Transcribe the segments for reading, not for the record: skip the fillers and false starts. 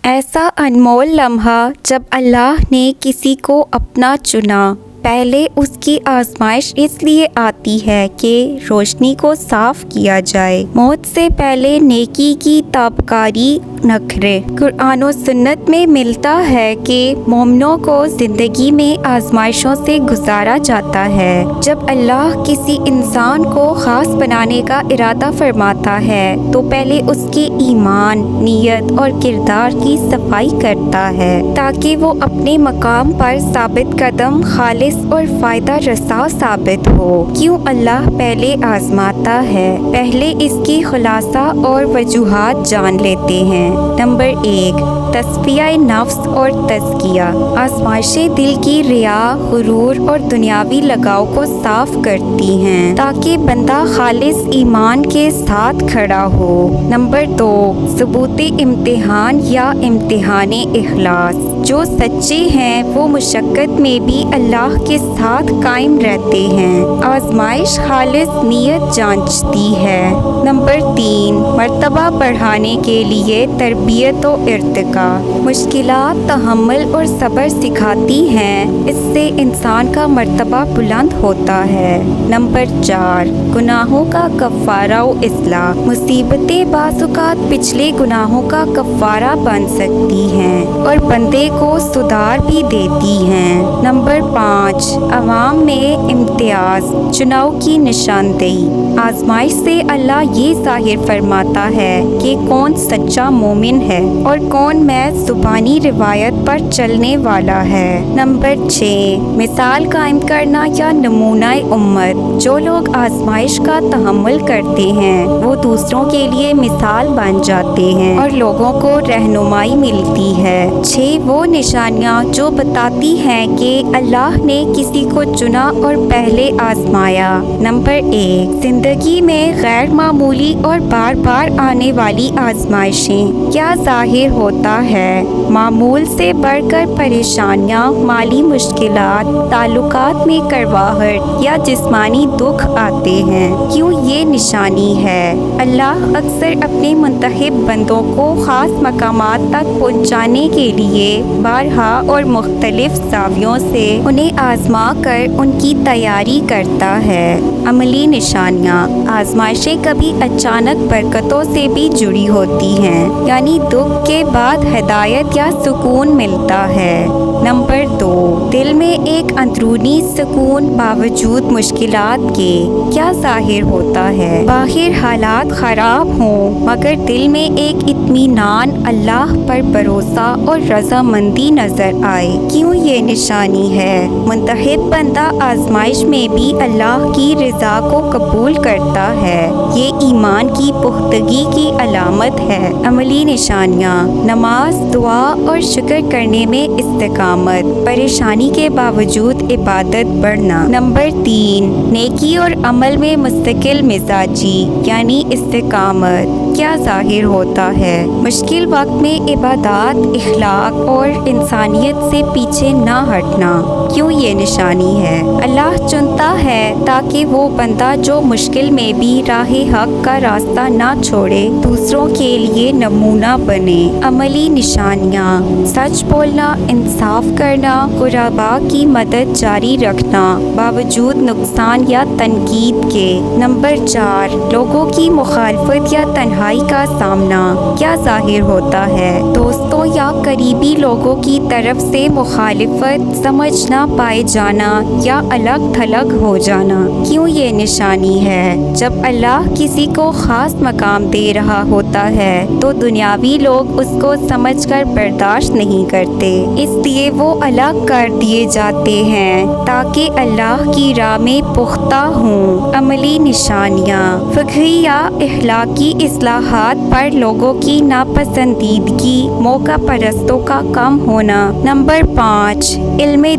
ایسا انمول لمحہ جب اللہ نے کسی کو اپنا چنا۔ پہلے اس کی آزمائش اس لیے آتی ہے کہ روشنی کو صاف کیا جائے۔ موت سے پہلے نیکی کی تابکاری نخرے۔ قرآن و سنت میں ملتا ہے کہ مومنوں کو زندگی میں آزمائشوں سے گزارا جاتا ہے۔ جب اللہ کسی انسان کو خاص بنانے کا ارادہ فرماتا ہے تو پہلے اس کے ایمان، نیت اور کردار کی صفائی کرتا ہے تاکہ وہ اپنے مقام پر ثابت قدم، خالص اور فائدہ رساں ثابت ہو۔ کیوں اللہ پہلے آزماتا ہے؟ پہلے اس کی خلاصہ اور وجوہات جان لیتے ہیں۔ نمبر 1، تصفیہ نفس اور تزکیہ۔ آزمائشیں دل کی ریا، غرور اور دنیاوی لگاؤ کو صاف کرتی ہیں تاکہ بندہ خالص ایمان کے ساتھ کھڑا ہو۔ نمبر 2، ثبوت امتحان یا امتحان اخلاص۔ جو سچے ہیں وہ مشقت میں بھی اللہ کے ساتھ قائم رہتے ہیں۔ آزمائش خالص نیت جانچتی ہے۔ نمبر 3، مرتبہ بڑھانے کے لیے تربیت و ارتقا۔ مشکلات تحمل اور صبر سکھاتی ہیں، اس سے انسان کا مرتبہ بلند ہوتا ہے۔ نمبر 4، گناہوں کا کفارہ و اصلاح۔ مصیبتیں بعض اوقات پچھلے گناہوں کا کفارہ بن سکتی ہیں اور بندے کو سدھار بھی دیتی ہیں۔ نمبر 5، عوام میں امتیاز، چناؤ کی نشاندہی۔ آزمائش سے اللہ یہ ظاہر فرماتا ہے کہ کون سچا مومن ہے اور کون محض زبانی روایت پر چلنے والا ہے۔ نمبر 6، مثال قائم کرنا یا نمونہ امت۔ جو لوگ آزمائش کا تحمل کرتے ہیں وہ دوسروں کے لیے مثال بن جاتے ہیں اور لوگوں کو رہنمائی ملتی ہے۔ 6، وہ نشانیاں جو بتاتی ہیں کہ اللہ نے کسی کو چنا اور پہلے آزمایا۔ نمبر 1، زندگی میں غیر معمولی اور بار بار آنے والی آزمائشیں۔ کیا ظاہر ہوتا ہے؟ معمول سے بڑھ کر پریشانیاں، مالی مشکلات، تعلقات میں کڑواہٹ یا جسمانی دکھ آتے ہیں۔ کیوں یہ نشانی ہے؟ اللہ اکثر اپنے منتخب بندوں کو خاص مقامات تک پہنچانے کے لیے بارہا اور مختلف زاویوں سے انہیں آزما کر ان کی تیاری کرتا ہے۔ عملی نشانیاں۔ آزمائشیں کبھی اچانک برکتوں سے بھی جڑی ہوتی ہیں، یعنی دکھ کے بعد ہدایت یا سکون ملتا ہے۔ نمبر 2، دل میں ایک اندرونی سکون باوجود مشکلات کے۔ کیا ظاہر ہوتا ہے؟ باہر حالات خراب ہوں مگر دل میں ایک اطمینان، اللہ پر بھروسہ اور رضامندی نظر آئے۔ کیوں یہ نشانی ہے؟ منتخب بندہ آزمائش میں بھی اللہ کی رضا کو قبول کرتا ہے، یہ ایمان کی پختگی کی علامت ہے۔ عملی نشانیاں۔ نماز، دعا اور شکر کرنے میں استقامت، پریشانی کے باوجود عبادت بڑھنا۔ نمبر 3، نیکی اور عمل میں مستقل مزاجی یعنی استقامت۔ کیا ظاہر ہوتا ہے؟ مشکل وقت میں عبادات، اخلاق اور انسانیت سے پیچھے نہ ہٹنا۔ کیوں یہ نشانی ہے؟ اللہ چنتا ہے تاکہ وہ بندہ جو مشکل میں بھی راہ حق کا راستہ نہ چھوڑے، دوسروں کے لیے نمونہ بنے۔ عملی نشانیاں۔ سچ بولنا، انصاف کرنا، غرباء کی مدد جاری رکھنا باوجود نقصان یا تنقید کے۔ نمبر 4، لوگوں کی مخالفت یا تنہائی کا سامنا۔ کیا ظاہر ہوتا ہے؟ دوستوں یا قریبی لوگوں کی طرف سے مخالفت، سمجھ نہ پائے جانا یا الگ تھلگ ہو جانا۔ کیوں یہ نشانی ہے؟ جب اللہ کسی کو خاص مقام دے رہا ہوتا ہے تو دنیاوی لوگ اس کو سمجھ کر برداشت نہیں کرتے، اس لیے وہ الگ کر دیے جاتے ہیں تاکہ اللہ کی راہ میں پختہ ہوں۔ عملی نشانیاں۔ فقہی یا اخلاقی اصلاحات پر لوگوں کی ناپسندیدگی، موقع پرستوں کا کم ہونا۔ نمبر 5، علم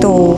2,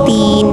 3,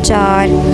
4,